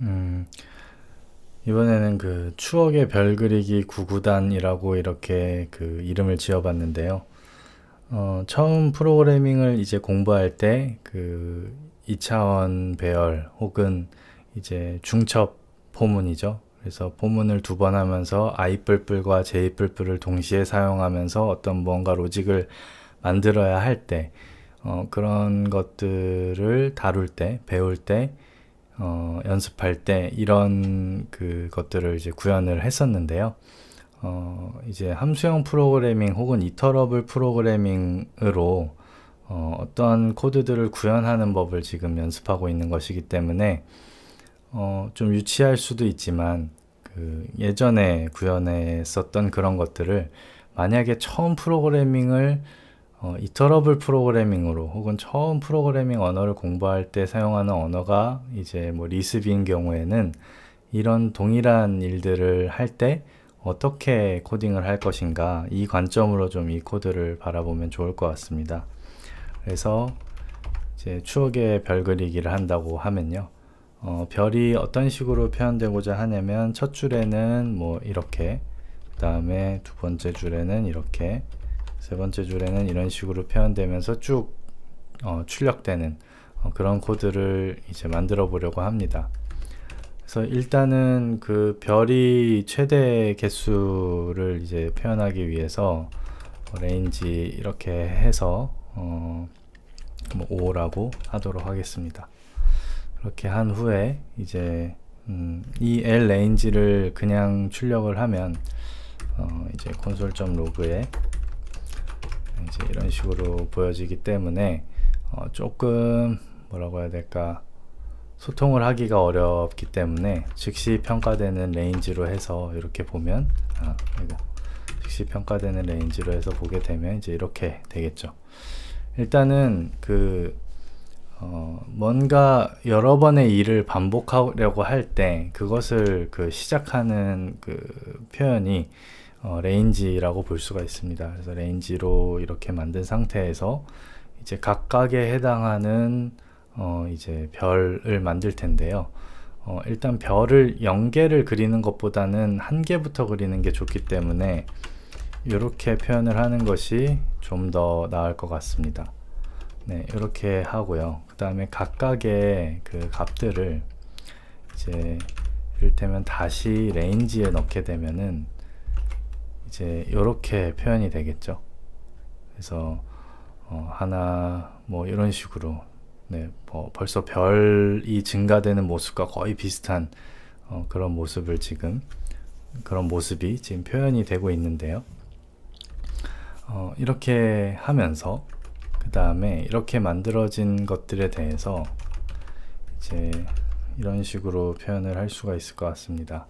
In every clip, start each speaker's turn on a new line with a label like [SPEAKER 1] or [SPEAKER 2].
[SPEAKER 1] 음, 이번에는 그 추억의 별 그리기 구구단이라고 이렇게 그 이름을 지어봤는데요. 처음 프로그래밍을 이제 공부할 때 그 2차원 배열 혹은 이제 중첩 포문이죠. 그래서 포문을 두 번 하면서 I 뿔뿔과 J 뿔뿔을 동시에 사용하면서 어떤 뭔가 로직을 만들어야 할 때, 그런 것들을 다룰 때, 배울 때, 연습할 때 이런 것들을 이제 구현을 했었는데요. 이제 함수형 프로그래밍 혹은 이터러블 프로그래밍으로 어떤 코드들을 구현하는 법을 지금 연습하고 있는 것이기 때문에 좀 유치할 수도 있지만 그 예전에 구현했었던 그런 것들을 만약에 처음 프로그래밍을 이터러블 프로그래밍으로 혹은 처음 프로그래밍 언어를 공부할 때 사용하는 언어가 이제 뭐 리스비인 경우에는 이런 동일한 일들을 할 때 어떻게 코딩을 할 것인가 이 관점으로 좀 이 코드를 바라보면 좋을 것 같습니다. 그래서 이제 추억의 별 그리기를 한다고 하면요. 별이 어떤 식으로 표현되고자 하냐면 첫 줄에는 뭐 이렇게, 그 다음에 두 번째 줄에는 이렇게, 세 번째 줄에는 이런 식으로 표현되면서 쭉 출력되는 그런 코드를 이제 만들어 보려고 합니다. 그래서 일단은 그 별이 최대 개수를 이제 표현하기 위해서 레인지 이렇게 해서 뭐 5라고 하도록 하겠습니다. 그렇게 한 후에 이제 이 L 레인지를 그냥 출력을 하면 이제 console.log에 이제 이런 식으로 보여지기 때문에 조금 뭐라고 해야 될까, 소통을 하기가 어렵기 때문에 즉시 평가되는 레인지로 해서 이렇게 보면 즉시 평가되는 레인지로 해서 보게 되면 이제 이렇게 되겠죠. 일단은 뭔가 여러 번의 일을 반복하려고 할 때 그것을 시작하는 표현이 레인지라고 볼 수가 있습니다. 그래서 레인지로 이렇게 만든 상태에서 이제 각각에 해당하는 이제 별을 만들 텐데요. 일단 별을 0개를 그리는 것보다는 1개부터 그리는 게 좋기 때문에 이렇게 표현을 하는 것이 좀 더 나을 것 같습니다. 네, 이렇게 하고요. 그 다음에 각각의 그 값들을 이제 이를테면 다시 레인지에 넣게 되면은 이제 이렇게 표현이 되겠죠. 그래서 하나 뭐 이런 식으로, 네, 벌써 별이 증가되는 모습과 거의 비슷한 그런 모습을 지금, 그런 모습이 지금 표현이 되고 있는데요. 이렇게 하면서 그 다음에 이렇게 만들어진 것들에 대해서 이제 이런 식으로 표현을 할 수가 있을 것 같습니다.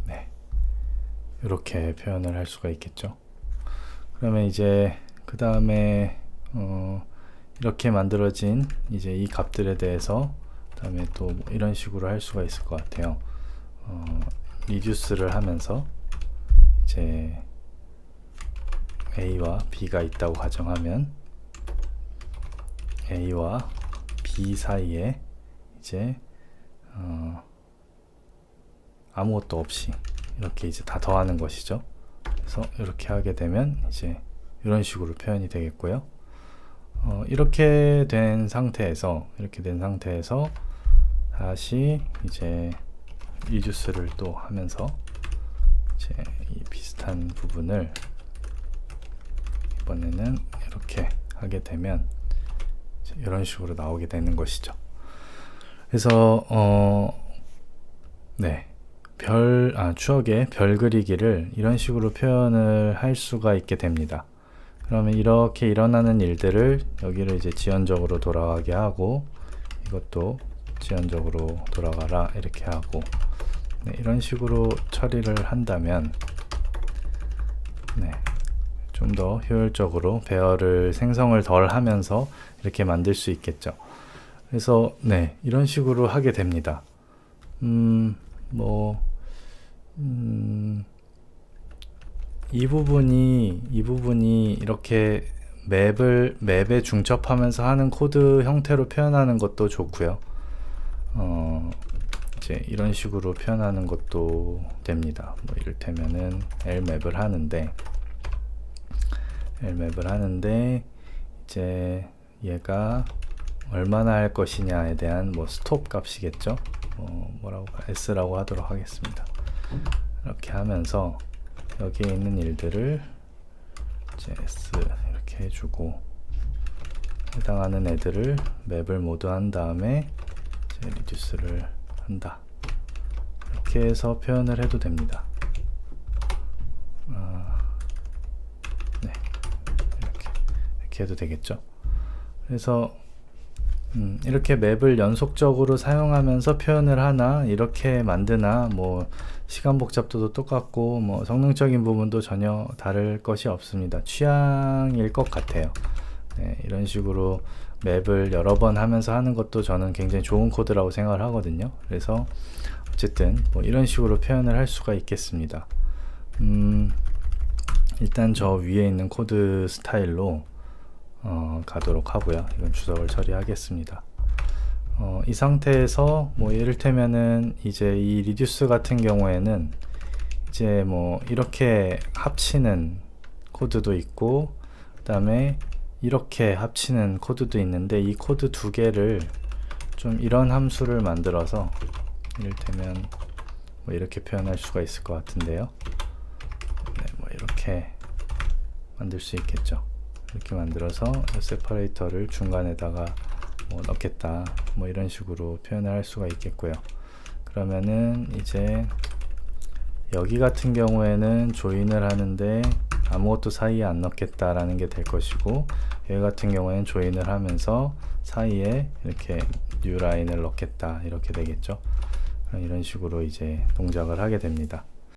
[SPEAKER 1] 네, 이렇게 표현을 할 수가 있겠죠. 그러면 이제 그 다음에 이렇게 만들어진 이제 이 값들에 대해서 그다음에 또뭐 이런 식으로 할 수가 있을 것 같아요. 리듀스를 하면서 이제 A와 B가 있다고 가정하면 A와 B 사이에 이제 아무것도 없이 이렇게 이제 다 더하는 것이죠. 그래서 이렇게 하게 되면 이제 이런 식으로 표현이 되겠고요. 이렇게 된 상태에서 다시 이제 리듀스를 또 하면서 이제 이 비슷한 부분을 이번에는 이렇게 하게 되면 이런 식으로 나오게 되는 것이죠. 그래서 네, 추억의 별 그리기를 이런 식으로 표현을 할 수가 있게 됩니다. 그러면 이렇게 일어나는 일들을 여기를 이제 지연적으로 돌아가게 하고, 이것도 지연적으로 돌아가라 이렇게 하고, 네, 이런 식으로 처리를 한다면 네, 좀 더 효율적으로 배열을 생성을 덜 하면서 이렇게 만들 수 있겠죠. 그래서 네, 이런 식으로 하게 됩니다. 뭐 이 부분이 이렇게 맵에 중첩하면서 하는 코드 형태로 표현하는 것도 좋고요. 이제 이런 식으로 표현하는 것도 됩니다. 뭐 이를테면은 L맵을 하는데 이제 얘가 얼마나 할 것이냐에 대한 뭐 스톱 값이겠죠. 뭐라고 S라고 하도록 하겠습니다. 이렇게 하면서 여기에 있는 일들을 이제 S 이렇게 해주고, 해당하는 애들을 맵을 모두 한 다음에 이제 리듀스를 한다. 이렇게 해서 표현을 해도 됩니다. 네, 이렇게 해도 되겠죠. 그래서 이렇게 맵을 연속적으로 사용하면서 표현을 하나, 이렇게 만드나, 뭐 시간 복잡도도 똑같고 뭐 성능적인 부분도 전혀 다를 것이 없습니다. 취향일 것 같아요. 네, 이런 식으로 맵을 여러 번 하면서 하는 것도 저는 굉장히 좋은 코드라고 생각을 하거든요. 그래서 어쨌든 뭐 이런 식으로 표현을 할 수가 있겠습니다. 일단 저 위에 있는 코드 스타일로 가도록 하고요. 이건 주석을 처리하겠습니다. 이 상태에서 뭐 이를테면은 이제 이 리듀스 같은 경우에는 이제 뭐 이렇게 합치는 코드도 있고, 그 다음에 이렇게 합치는 코드도 있는데, 이 코드 두 개를 좀 이런 함수를 만들어서 이를테면 뭐 이렇게 표현할 수가 있을 것 같은데요. 네, 뭐 이렇게 만들 수 있겠죠. 이렇게 만들어서 세퍼레이터를 중간에다가 뭐 넣겠다, 뭐 이런 식으로 표현을 할 수가 있겠고요. 그러면은 이제 여기 같은 경우에는 조인을 하는데 아무것도 사이에 안 넣겠다라는 게 될 것이고, 여기 같은 경우에는 조인을 하면서 사이에 이렇게 뉴 라인을 넣겠다, 이렇게 되겠죠. 이런 식으로 이제 동작을 하게 됩니다.